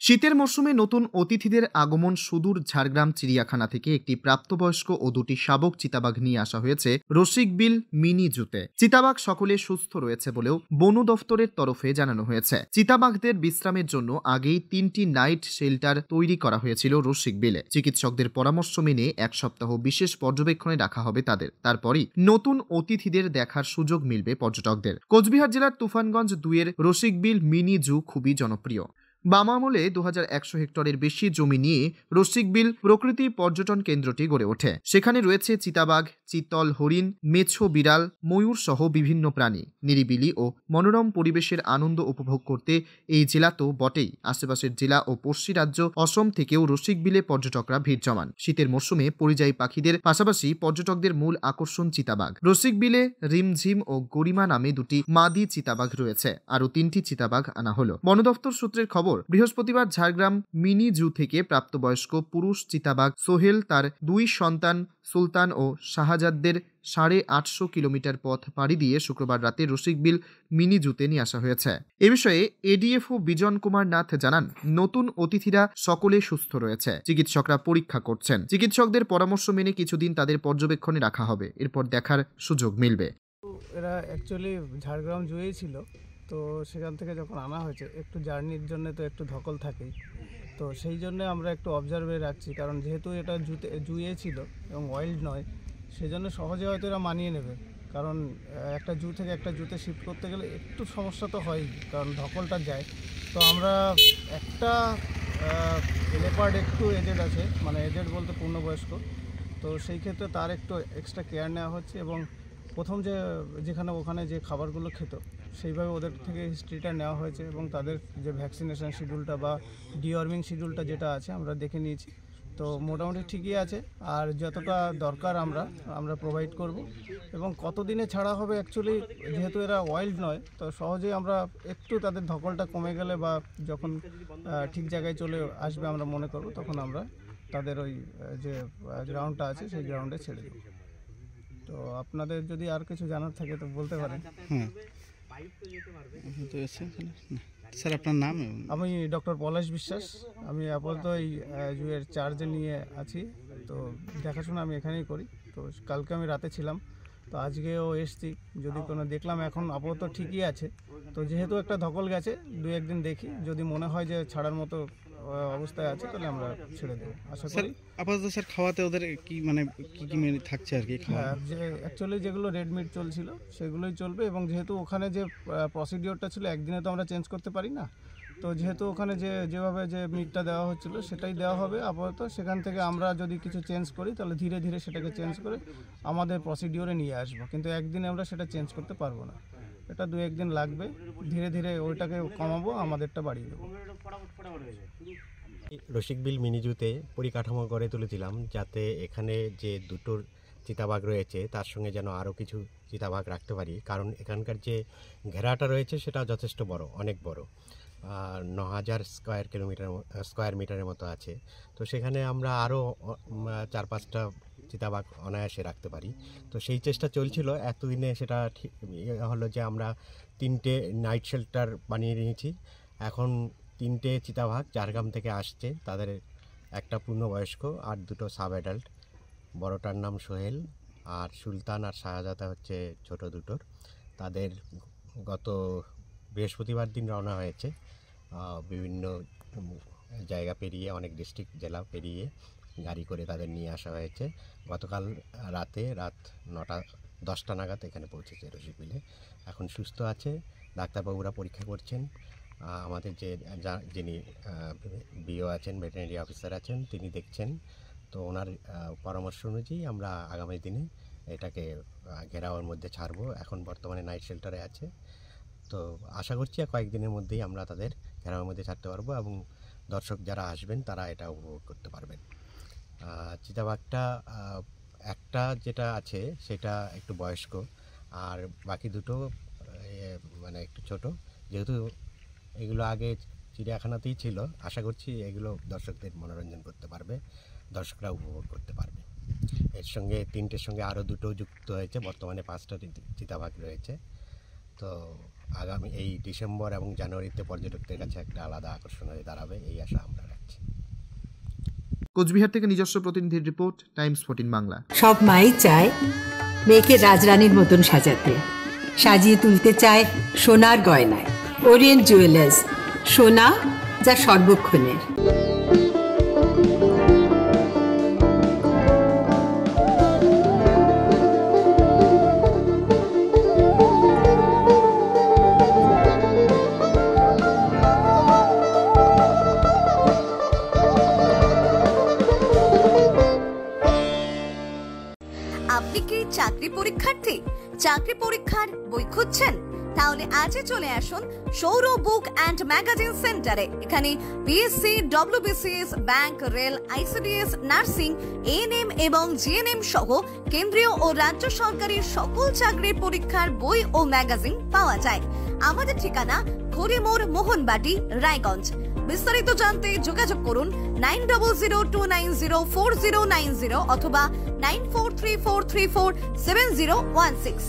শীতের মরশুমে নতুন অতিথিদের আগমন সুদূর ঝাড়গ্রাম চিড়িয়াখানা থেকে একটি প্রাপ্তবয়স্ক ও দুটি শাবক চিতাবাঘ নিয়ে আসা হয়েছে রসিকবিল মিনি জুতে। চিতাবাঘ সকলে সুস্থ রয়েছে বলেও বন দফতরের তরফে জানানো হয়েছে। চিতাবাঘদের বিশ্রামের জন্য আগেই 3টি নাইট শেল্টার তৈরি করা হয়েছিল রসিকবিলে। চিকিৎসকদের পরামর্শ মেনে এক সপ্তাহ বিশেষ পর্যবেক্ষণে রাখা হবে তাদের। তারপরই নতুন অতিথিদের দেখার সুযোগ মিলবে পর্যটকদের। কোচবিহার জেলার তুফানগঞ্জ 2-এর রসিকবিল মিনি জু খুবই জনপ্রিয়। বাম আমলে 2100 হেক্টরের বেশি জমি নিয়ে রসিকবিল প্রকৃতি পর্যটন কেন্দ্রটি গড়ে ওঠে। সেখানে রয়েছে চিতাবাঘ, চিতল হরিণ, মেছো বিড়াল, ময়ূর সহ বিভিন্ন প্রাণী। নিরিবিলি ও মনোরম পরিবেশের আনন্দ উপভোগ করতে এই জেলা তো বটেই, আশেপাশের জেলা ও পড়শি রাজ্য অসম থেকেও রসিকবিলে পর্যটকরা ভিড় জমান। শীতের মরশুমে পরিযায়ী পাখিদের পাশাপাশি পর্যটকদের মূল আকর্ষণ চিতাবাঘ। রসিকবিলে রিমঝিম ও গরিমা নামে দুটি মাদি চিতাবাঘ রয়েছে। আরও 3টি চিতাবাঘ আনা হলো। বন দফতর সূত্রের খবর, বৃহস্পতিবার ঝাড়গ্রাম মিনি জু থেকে প্রাপ্তবয়স্ক পুরুষ চিতাবাঘ সোহেল তার 2 সন্তান সুলতান ও শাহজাদদের 850 কিলোমিটার পথ পাড়ি দিয়ে শুক্রবার রাতে রসিকবিল মিনি জুতে নিয়ে আসা হয়েছে। এ বিষয়ে এডিএফও বিজন কুমার নাথ জানান, নতুন অতিথিরা সকলে সুস্থ রয়েছে। চিকিৎসকরা পরীক্ষা করছেন। চিকিৎসকদের পরামর্শ মেনে কিছুদিন তাদের পর্যবেক্ষণে রাখা হবে, এরপর দেখার সুযোগ মিলবে। এরা অ্যাকচুয়ালি ঝাড়গ্রাম জুয়েই ছিল, তো সেখান থেকে যখন আনা হয়েছে একটু জার্নির জন্য তো একটু ধকল থাকেই, তো সেই জন্য আমরা একটু অবজার্ভে রাখছি। কারণ যেহেতু এটা জুয়ে ছিল এবং ওয়াইল্ড নয়, সেজন্য সহজে হয়তো এরা মানিয়ে নেবে। কারণ একটা জু থেকে একটা জুতে শিফট করতে গেলে একটু সমস্যা তো হয়ই, কারণ ধকলটা যায়। তো আমরা একটা লেপার্ড একটু এজেড আছে, মানে এজেড বলতে পূর্ণবয়স্ক, তো সেই ক্ষেত্রে তার একটু এক্সট্রা কেয়ার নেওয়া হচ্ছে। এবং প্রথম ওখানে যে খাবারগুলো খেত সেইভাবে ওদের থেকে হিস্ট্রিটা নেওয়া হয়েছে এবং তাদের যে ভ্যাকসিনেশন শিডিউলটা বা ডিওয়ার্মিং শিডিউলটা যেটা আছে আমরা দেখে নিয়েছি। তো মোটামুটি ঠিকই আছে, আর যতটা দরকার আমরা প্রোভাইড করব। এবং কতদিনে ছাড়া হবে অ্যাকচুয়ালি, যেহেতু এরা ওয়াইল্ড নয়, তো সহজেই আমরা একটু তাদের ধকলটা কমে গেলে বা যখন ঠিক জায়গায় চলে আসবে আমরা মনে করব, তখন আমরা তাদের ওই যে গ্রাউন্ডটা আছে সেই গ্রাউন্ডে ছেড়ে দেব। তো আপনাদের যদি আর কিছু জানার থাকে তো বলতে পারেন। স্যার, আপনার নাম? আমি ডক্টর পলাশ বিশ্বাস। আমি আপাতত এই জুয়ের চার্জে নিয়ে আছি, তো দেখাশোনা আমি এখানেই করি। তো কালকে আমি রাতে ছিলাম, তো আজকেও এসছি। যদি কোনো দেখলাম, এখন আপাতত ঠিকই আছে। তো যেহেতু একটা ধকল গেছে, 2-1 দিন দেখি, যদি মনে হয় যে ছাড়ার মতো অবস্থায় আছে তাহলে আমরা ছেড়ে দেবো, আশা করি। আপাতত স্যার খাওয়াতে ওদের কি মেনু থাকছে আর কি? হ্যাঁ, যে অ্যাকচুয়ালি যেগুলো রেড মিট চলছিল সেগুলোই চলবে। এবং যেহেতু ওখানে যে প্রসিডিওরটা ছিল একদিনে তো আমরা চেঞ্জ করতে পারি না, তো যেহেতু ওখানে যেভাবে যে মিটটা দেওয়া হচ্ছিল সেটাই দেওয়া হবে আপাতত। সেখান থেকে আমরা যদি কিছু চেঞ্জ করি তাহলে ধীরে ধীরে সেটাকে চেঞ্জ করে আমাদের প্রসিডিওরে নিয়ে আসবো, কিন্তু একদিনে আমরা সেটা চেঞ্জ করতে পারবো না। এটা 2-1 দিন লাগবে, ধীরে ধীরে ওইটাকে কমাবো, আমাদেরটা বাড়িয়ে দেবো। রসিকবিল মিনি জুতে পরিকাঠামো গড়ে তুলেছিলাম যাতে এখানে যে দুটো চিতাবাঘ রয়েছে তার সঙ্গে যেন আরও কিছু চিতাবাঘ রাখতে পারি। কারণ এখানকার যে ঘেরাটা রয়েছে সেটা যথেষ্ট বড়, অনেক বড়, 9000 স্কোয়ার মিটারের মতো আছে। তো সেখানে আমরা আরও 4-5টা চিতাবাঘ অনায়াসে রাখতে পারি। তো সেই চেষ্টা চলছিল এতদিনে। সেটা ঠিক হলো যে আমরা 3টে নাইট শেল্টার বানিয়ে নিয়েছি। এখন 3টে চিতাবাঘ ঝাড়গ্রাম থেকে আসছে, তাদের একটা পূর্ণবয়স্ক আর 2টো সাব অ্যাডাল্ট। বড়টার নাম সোহেল, আর সুলতান আর শাহজাদা হচ্ছে ছোট দুটোর। তাদের গত বৃহস্পতিবার দিন রওনা হয়েছে। বিভিন্ন জায়গা পেরিয়ে, অনেক ডিস্ট্রিক্ট জেলা পেরিয়ে গাড়ি করে তাদের নিয়ে আসা হয়েছে। গতকাল রাত 9টা-10টা নাগাদ এখানে পৌঁছেছে রসিকবিলে। এখন সুস্থ আছে, ডাক্তারবাবুরা পরীক্ষা করছেন। আমাদের যিনি বিও আছেন, ভেটেরিনারি অফিসার আছেন, তিনি দেখছেন। তো ওনার পরামর্শ অনুযায়ী আমরা আগামী দিনে এটাকে ঘেরাওয়ের মধ্যে ছাড়বো। এখন বর্তমানে নাইট শেল্টারে আছে। তো আশা করছি কয়েকদিনের মধ্যেই আমরা তাদের ঘেরাওয়ের মধ্যে ছাড়তে পারবো এবং দর্শক যারা আসবেন তারা এটা উপভোগ করতে পারবেন। চিতাবাঘটা একটা যেটা আছে সেটা একটু বয়স্ক, আর বাকি দুটো মানে একটু ছোট। যেহেতু এগুলো আগে চিড়িয়াখানাতেই ছিল, আশা করছি এগুলো দর্শকদের মনোরঞ্জন করতে পারবে, দর্শকরা উপভোগ করতে পারবে। এর সঙ্গে 3টের সঙ্গে আরও 2টো যুক্ত হয়েছে, বর্তমানে 5টা চিতাবাঘ রয়েছে। তো আগামী এই ডিসেম্বর এবং জানুয়ারিতে পর্যটকদের কাছে একটা আলাদা আকর্ষণ হয়ে দাঁড়াবে, এই আশা আমরা রাখছি। কোচবিহার থেকে নিজস্ব প্রতিনিধির রিপোর্ট, টাইমস 14 বাংলা। সব মাই চায় মেয়েকে রাজরানীর মতন সাজাতে, সাজিয়ে তুলতে চায় সোনার গয়নায়। ওরিয়েন্ট জুয়েলার্স, সোনা যা সর্বক্ষণের। আপনি কি চাকরি পরীক্ষার্থী? চাকরি পরীক্ষার বই খুঁজছেন? তাহলে আজই চলে আসুন সৌরভ বুক অ্যান্ড ম্যাগাজিন সেন্টারে। এখানে BSc, WBCS, bank, rail, ICDS, nursing, ANM এবং জিএনএম সহ কেন্দ্রীয় ও রাজ্য সরকারের সকল চাকরির পরীক্ষার বই ও ম্যাগাজিন পাওয়া যায়। আমাদের ঠিকানা খড়িমোড়, মোহনবাটি, রায়গঞ্জ। বিস্তারিত জানতে যোগাযোগ করুন 9002904090 অথবা 9434347016।